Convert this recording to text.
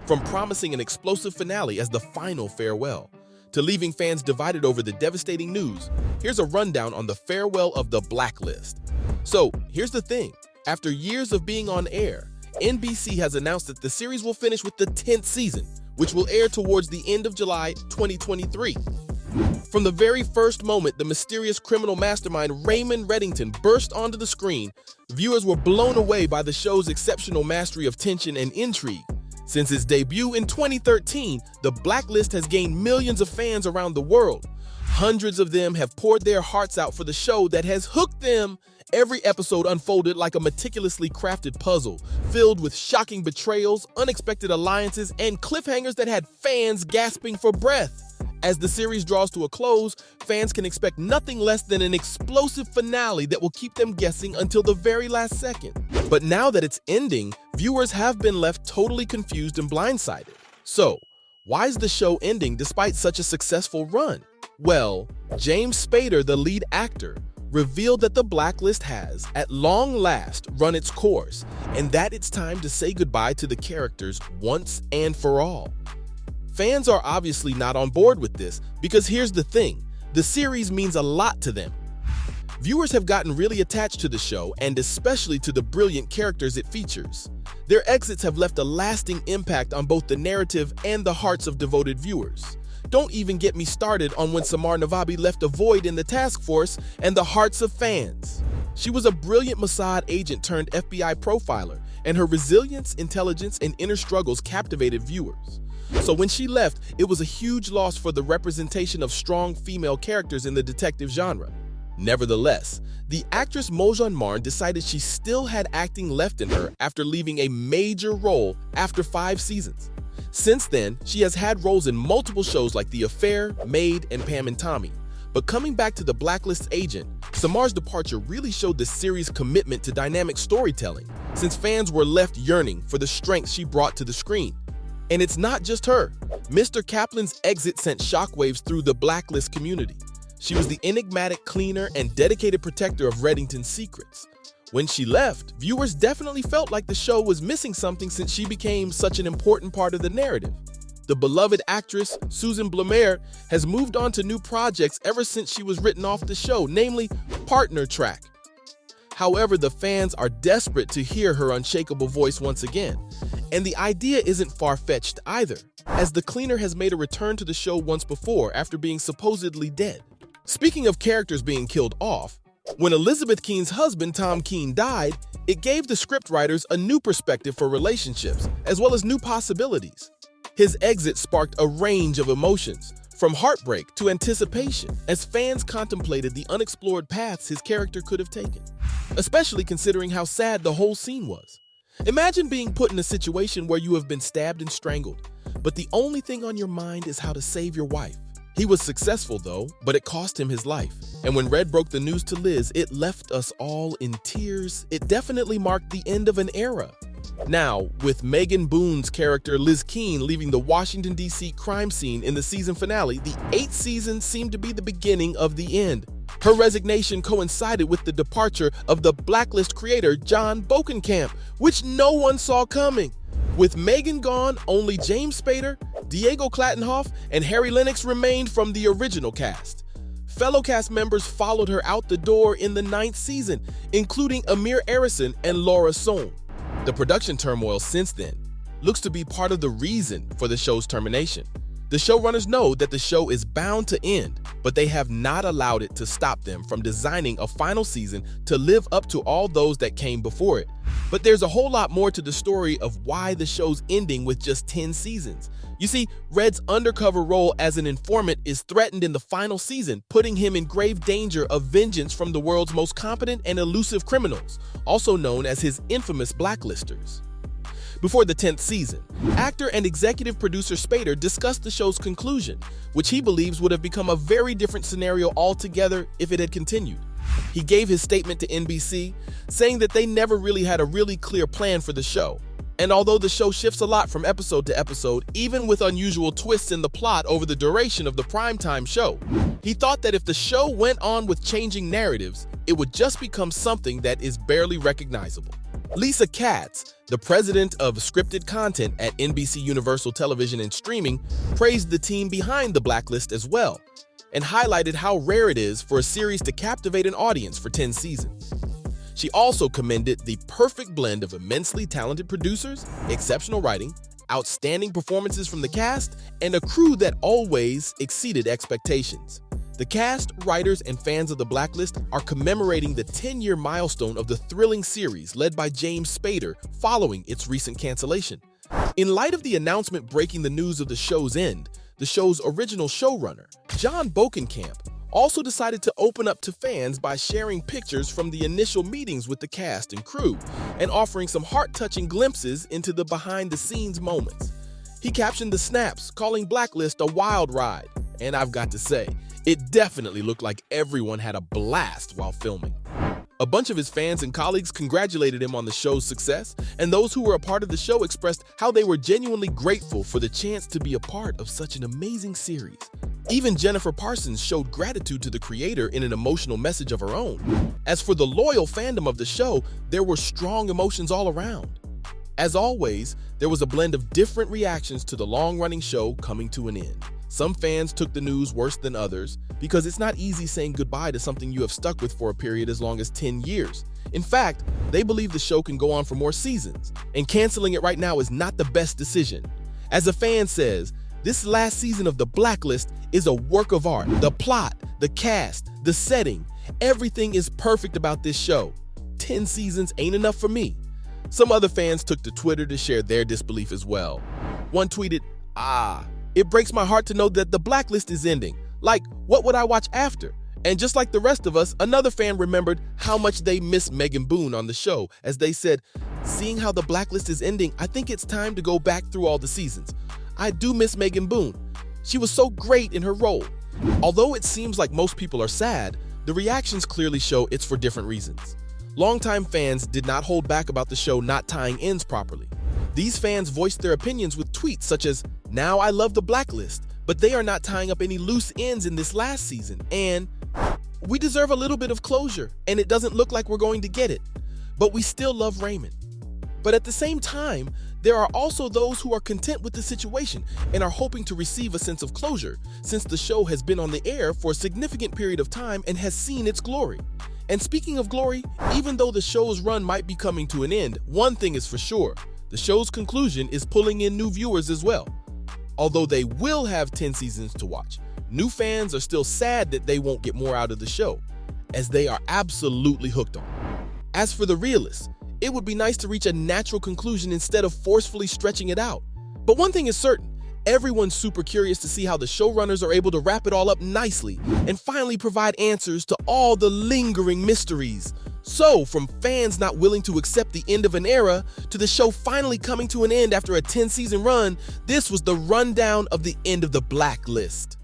From promising an explosive finale as the final farewell, to leaving fans divided over the devastating news, here's a rundown on the farewell of the Blacklist. So, here's the thing. After years of being on air, NBC has announced that the series will finish with the 10th season, which will air towards the end of July 2023. From the very first moment the mysterious criminal mastermind Raymond Reddington burst onto the screen, viewers were blown away by the show's exceptional mastery of tension and intrigue. Since its debut in 2013, The Blacklist has gained millions of fans around the world. Hundreds of them have poured their hearts out for the show that has hooked them. Every episode unfolded like a meticulously crafted puzzle, filled with shocking betrayals, unexpected alliances, and cliffhangers that had fans gasping for breath. As the series draws to a close, fans can expect nothing less than an explosive finale that will keep them guessing until the very last second. But now that it's ending, viewers have been left totally confused and blindsided. So, why is the show ending despite such a successful run? Well, James Spader, the lead actor, revealed that The Blacklist has, at long last, run its course, and that it's time to say goodbye to the characters once and for all. Fans are obviously not on board with this because here's the thing, the series means a lot to them. Viewers have gotten really attached to the show and especially to the brilliant characters it features. Their exits have left a lasting impact on both the narrative and the hearts of devoted viewers. Don't even get me started on when Samar Navabi left a void in the task force and the hearts of fans. She was a brilliant Mossad agent turned FBI profiler, and her resilience, intelligence, and inner struggles captivated viewers. So when she left, it was a huge loss for the representation of strong female characters in the detective genre. Nevertheless, the actress Mojan Marn decided she still had acting left in her after leaving a major role after 5 seasons. Since then, she has had roles in multiple shows like The Affair, Maid, and Pam and Tommy. But coming back to The Blacklist agent, Samar's departure really showed the series' commitment to dynamic storytelling, since fans were left yearning for the strength she brought to the screen. And it's not just her. Mr. Kaplan's exit sent shockwaves through the Blacklist community. She was the enigmatic cleaner and dedicated protector of Reddington's secrets. When she left, viewers definitely felt like the show was missing something since she became such an important part of the narrative. The beloved actress, Susan Blumere, has moved on to new projects ever since she was written off the show, namely Partner Track. However, the fans are desperate to hear her unshakable voice once again. And the idea isn't far-fetched either, as the cleaner has made a return to the show once before after being supposedly dead. Speaking of characters being killed off, when Elizabeth Keene's husband Tom Keene died, it gave the scriptwriters a new perspective for relationships, as well as new possibilities. His exit sparked a range of emotions, from heartbreak to anticipation, as fans contemplated the unexplored paths his character could have taken, especially considering how sad the whole scene was. Imagine being put in a situation where you have been stabbed and strangled, but the only thing on your mind is how to save your wife. He was successful though, but it cost him his life. And when Red broke the news to Liz, it left us all in tears. It definitely marked the end of an era. Now, with Megan Boone's character Liz Keene leaving the Washington, D.C. crime scene in the season finale, the 8th season seemed to be the beginning of the end. Her resignation coincided with the departure of the Blacklist creator John Bokenkamp, which no one saw coming. With Megan gone, only James Spader, Diego Klattenhoff, and Harry Lennox remained from the original cast. Fellow cast members followed her out the door in the 9th season, including Amir Arison and Laura Sohn. The production turmoil since then looks to be part of the reason for the show's termination. The showrunners know that the show is bound to end, but they have not allowed it to stop them from designing a final season to live up to all those that came before it. But there's a whole lot more to the story of why the show's ending with just 10 seasons. You see, Red's undercover role as an informant is threatened in the final season, putting him in grave danger of vengeance from the world's most competent and elusive criminals, also known as his infamous blacklisters. Before the 10th season, actor and executive producer Spader discussed the show's conclusion, which he believes would have become a very different scenario altogether if it had continued. He gave his statement to NBC, saying that they never really had a really clear plan for the show. And although the show shifts a lot from episode to episode, even with unusual twists in the plot over the duration of the primetime show, he thought that if the show went on with changing narratives, it would just become something that is barely recognizable. Lisa Katz, the president of scripted content at NBC Universal Television and Streaming, praised the team behind The Blacklist as well, and highlighted how rare it is for a series to captivate an audience for 10 seasons. She also commended the perfect blend of immensely talented producers, exceptional writing, outstanding performances from the cast, and a crew that always exceeded expectations. The cast, writers, and fans of The Blacklist are commemorating the 10-year milestone of the thrilling series led by James Spader following its recent cancellation. In light of the announcement breaking the news of the show's end, the show's original showrunner, John Bokenkamp, also decided to open up to fans by sharing pictures from the initial meetings with the cast and crew and offering some heart-touching glimpses into the behind-the-scenes moments. He captioned the snaps, calling Blacklist a wild ride, and I've got to say, it definitely looked like everyone had a blast while filming. A bunch of his fans and colleagues congratulated him on the show's success, and those who were a part of the show expressed how they were genuinely grateful for the chance to be a part of such an amazing series. Even Jennifer Parsons showed gratitude to the creator in an emotional message of her own. As for the loyal fandom of the show, there were strong emotions all around. As always, there was a blend of different reactions to the long-running show coming to an end. Some fans took the news worse than others because it's not easy saying goodbye to something you have stuck with for a period as long as 10 years. In fact, they believe the show can go on for more seasons, and canceling it right now is not the best decision. As a fan says, this last season of The Blacklist is a work of art. The plot, the cast, the setting, everything is perfect about this show. 10 seasons ain't enough for me. Some other fans took to Twitter to share their disbelief as well. One tweeted, "It breaks my heart to know that The Blacklist is ending. Like, what would I watch after?" And just like the rest of us, another fan remembered how much they miss Megan Boone on the show, as they said, "Seeing how The Blacklist is ending, I think it's time to go back through all the seasons. I do miss Megan Boone. She was so great in her role." Although it seems like most people are sad, the reactions clearly show it's for different reasons. Longtime fans did not hold back about the show not tying ends properly. These fans voiced their opinions with tweets such as, "Now I love The Blacklist, but they are not tying up any loose ends in this last season," and "We deserve a little bit of closure, and it doesn't look like we're going to get it, but we still love Raymond." But at the same time, there are also those who are content with the situation and are hoping to receive a sense of closure, since the show has been on the air for a significant period of time and has seen its glory. And speaking of glory, even though the show's run might be coming to an end, one thing is for sure: the show's conclusion is pulling in new viewers as well. Although they will have 10 seasons to watch, new fans are still sad that they won't get more out of the show, as they are absolutely hooked on it. As for the realists, it would be nice to reach a natural conclusion instead of forcefully stretching it out. But one thing is certain: everyone's super curious to see how the showrunners are able to wrap it all up nicely and finally provide answers to all the lingering mysteries. So, from fans not willing to accept the end of an era to the show finally coming to an end after a 10-season run, this was the rundown of the end of The Blacklist.